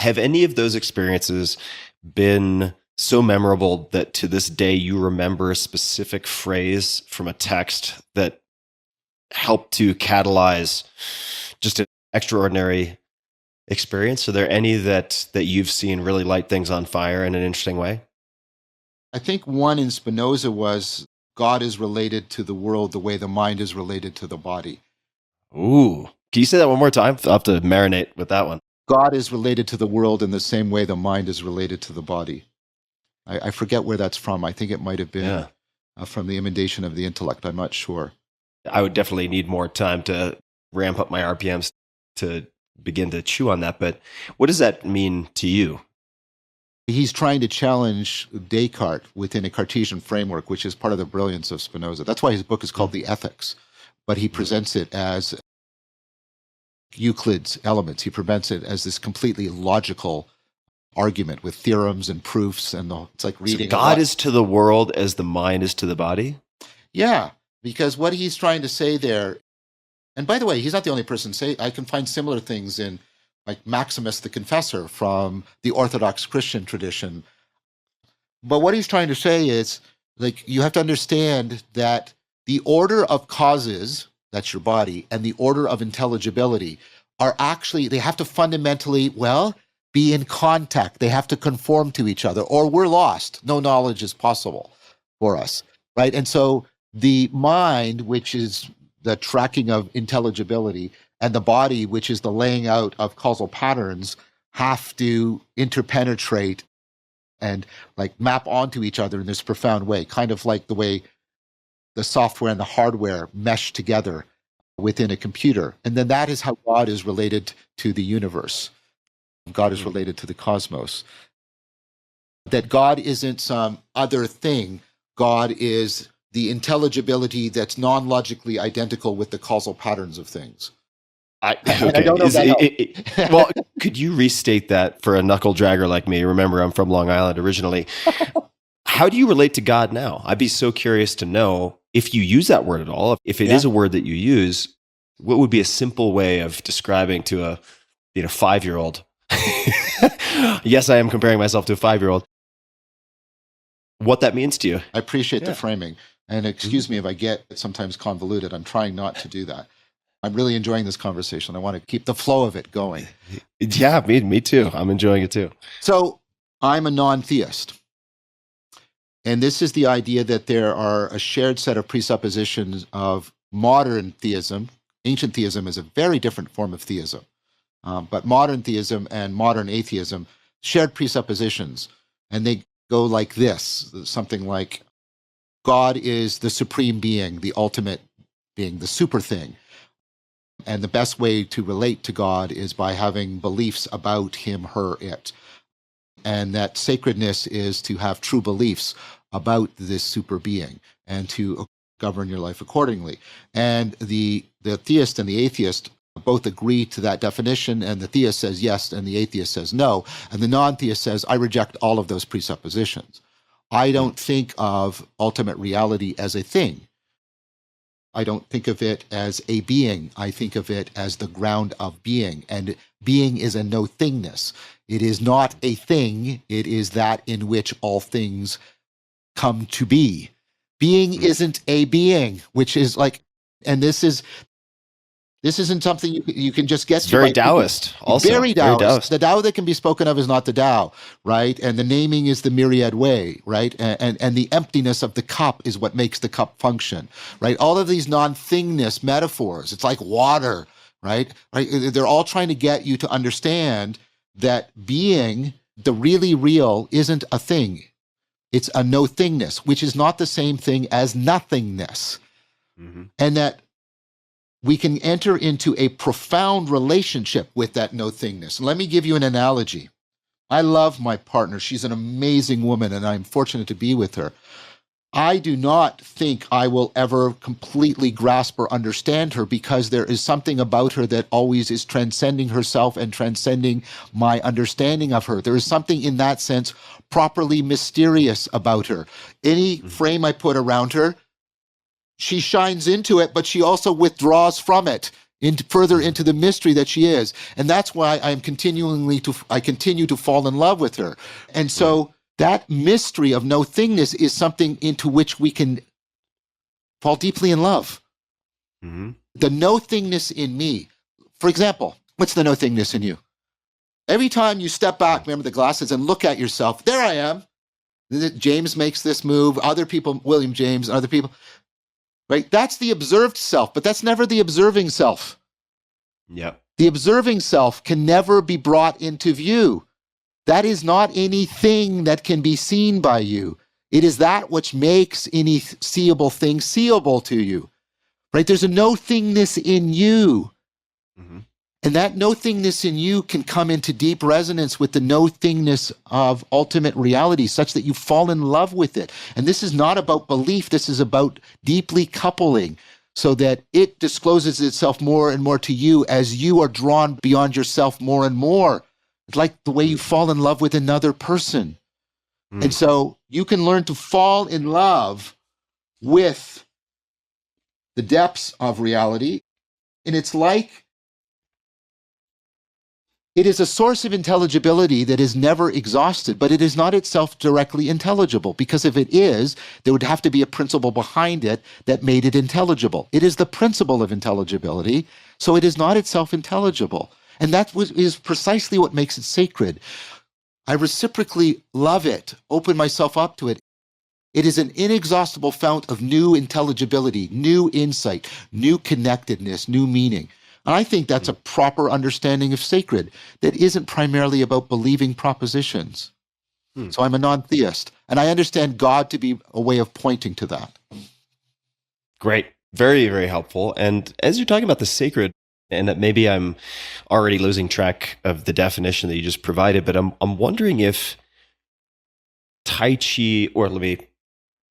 Have any of those experiences been so memorable that to this day you remember a specific phrase from a text that helped to catalyze just an extraordinary experience? Are there any that you've seen really light things on fire in an interesting way? I think one in Spinoza was God is related to the world the way the mind is related to the body. Ooh. Can you say that one more time? I'll have to marinate with that one. God is related to the world in the same way the mind is related to the body. I forget where that's from. I think it might have been from the Emendation of the Intellect. I'm not sure. I would definitely need more time to ramp up my RPMs to begin to chew on that. But what does that mean to you? He's trying to challenge Descartes within a Cartesian framework, which is part of the brilliance of Spinoza. That's why his book is called The Ethics, but he presents it as Euclid's Elements. He presents it as this completely logical argument with theorems and proofs, and it's like reading. So God is to the world as the mind is to the body? Yeah, because what he's trying to say there, and by the way, he's not the only person to say, I can find similar things in like Maximus the Confessor from the Orthodox Christian tradition. But what he's trying to say is, like, you have to understand that the order of causes, that's your body, and the order of intelligibility are actually, they have to fundamentally, be in contact. They have to conform to each other, or we're lost. No knowledge is possible for us, right? And so the mind, which is the tracking of intelligibility, and the body, which is the laying out of causal patterns, have to interpenetrate and like map onto each other in this profound way, kind of like the way the software and the hardware mesh together within a computer. And then that is how God is related to the universe. God is related to the cosmos. That God isn't some other thing. God is the intelligibility that's non-logically identical with the causal patterns of things. I don't know that well, could you restate that for a knuckle dragger like me? Remember, I'm from Long Island originally. How do you relate to God now? I'd be so curious to know if you use that word at all. If it is a word that you use, what would be a simple way of describing to a 5-year-old? Yes, I am comparing myself to a 5-year-old. What that means to you. I appreciate the framing. And excuse me if I get sometimes convoluted. I'm trying not to do that. I'm really enjoying this conversation. I want to keep the flow of it going. Yeah, me too. I'm enjoying it too. So I'm a non-theist. And this is the idea that there are a shared set of presuppositions of modern theism. Ancient theism is a very different form of theism. But modern theism and modern atheism shared presuppositions. And they go like this, something like God is the supreme being, the ultimate being, the super thing. And the best way to relate to God is by having beliefs about him, her, it. And that sacredness is to have true beliefs about this super being and to govern your life accordingly. And the theist and the atheist both agree to that definition, and the theist says yes, and the atheist says no. And the non-theist says, I reject all of those presuppositions. I don't think of ultimate reality as a thing. I don't think of it as a being. I think of it as the ground of being. And being is a no-thingness. It is not a thing. It is that in which all things come to be. Being isn't a being, which is like, and this isn't something you can just get to. Very Daoist also. Very Daoist. The Tao that can be spoken of is not the Tao, right? And the naming is the myriad way, right? And the emptiness of the cup is what makes the cup function, right? All of these non-thingness metaphors, it's like water, right? They're all trying to get you to understand that being, the really real, isn't a thing. It's a no-thingness, which is not the same thing as nothingness. Mm-hmm. And that we can enter into a profound relationship with that no-thingness. Let me give you an analogy. I love my partner. She's an amazing woman, and I'm fortunate to be with her. I do not think I will ever completely grasp or understand her because there is something about her that always is transcending herself and transcending my understanding of her. There is something in that sense properly mysterious about her. Any frame I put around her, she shines into it, but she also withdraws from it further into the mystery that she is. And that's why I continue to fall in love with her. And so that mystery of no thingness is something into which we can fall deeply in love. Mm-hmm. The no thingness in me. For example, what's the no thingness in you? Every time you step back, remember the glasses, and look at yourself, there I am. James makes this move, other people, William James, other people, right? That's the observed self, but that's never the observing self. Yep. The observing self can never be brought into view. That is not anything that can be seen by you. It is that which makes any seeable thing seeable to you, right? There's a no thingness in you. Mm-hmm. And that no thingness in you can come into deep resonance with the no thingness of ultimate reality, such that you fall in love with it. And this is not about belief. This is about deeply coupling so that it discloses itself more and more to you as you are drawn beyond yourself more and more. It's like the way you fall in love with another person. And so you can learn to fall in love with the depths of reality. And it's like, it is a source of intelligibility that is never exhausted, but it is not itself directly intelligible, because if it is, there would have to be a principle behind it that made it intelligible. It is the principle of intelligibility, so it is not itself intelligible. And that is precisely what makes it sacred. I reciprocally love it, open myself up to it. It is an inexhaustible fount of new intelligibility, new insight, new connectedness, new meaning. And I think that's a proper understanding of sacred that isn't primarily about believing propositions. So I'm a non-theist, and I understand God to be a way of pointing to that. Great. Very, very helpful. And as you're talking about the sacred, and that maybe I'm already losing track of the definition that you just provided, but I'm wondering if Tai Chi, or let me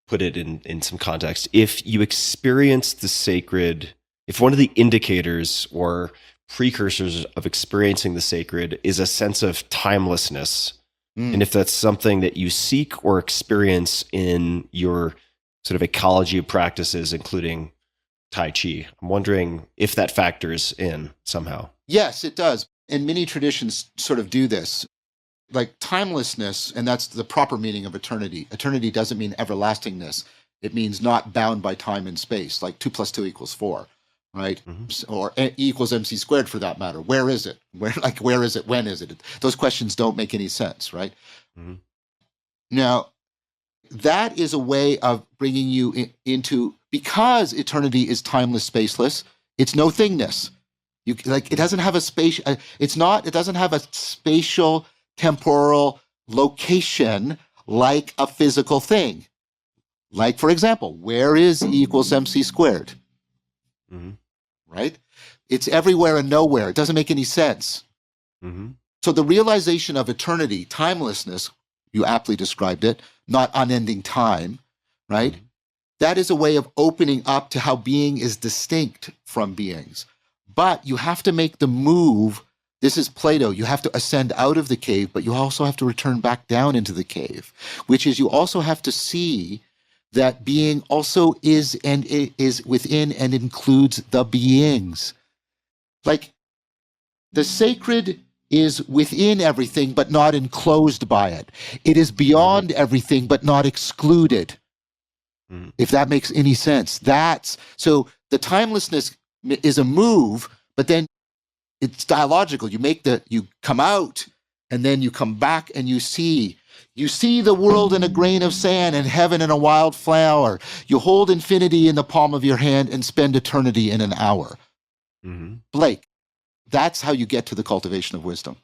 put it in some context, if you experience the sacred, if one of the indicators or precursors of experiencing the sacred is a sense of timelessness, and if that's something that you seek or experience in your sort of ecology of practices, including Tai Chi, I'm wondering if that factors in somehow. Yes, it does. And many traditions sort of do this. Like timelessness, and that's the proper meaning of eternity. Eternity doesn't mean everlastingness. It means not bound by time and space, like 2 + 2 = 4. Right? Mm-hmm. Or E equals MC squared for that matter. Where is it? Where is it? When is it? Those questions don't make any sense, right? Mm-hmm. Now, that is a way of bringing you into, because eternity is timeless, spaceless, it's no thingness. It doesn't have a space, it doesn't have a spatial, temporal location like a physical thing. Like, for example, where is E equals MC squared? Mm-hmm. Right? It's everywhere and nowhere. It doesn't make any sense. Mm-hmm. So the realization of eternity, timelessness, you aptly described it, not unending time, right? Mm-hmm. That is a way of opening up to how being is distinct from beings. But you have to make the move. This is Plato. You have to ascend out of the cave, but you also have to return back down into the cave, which is you also have to see that being also is and is within and includes the beings. Like the sacred is within everything, but not enclosed by it. It is beyond everything, but not excluded. If that makes any sense. So the timelessness is a move, but then it's dialogical. You come out and then you come back and you see the world in a grain of sand and heaven in a wild flower. You hold infinity in the palm of your hand and spend eternity in an hour. Mm-hmm. Blake, that's how you get to the cultivation of wisdom.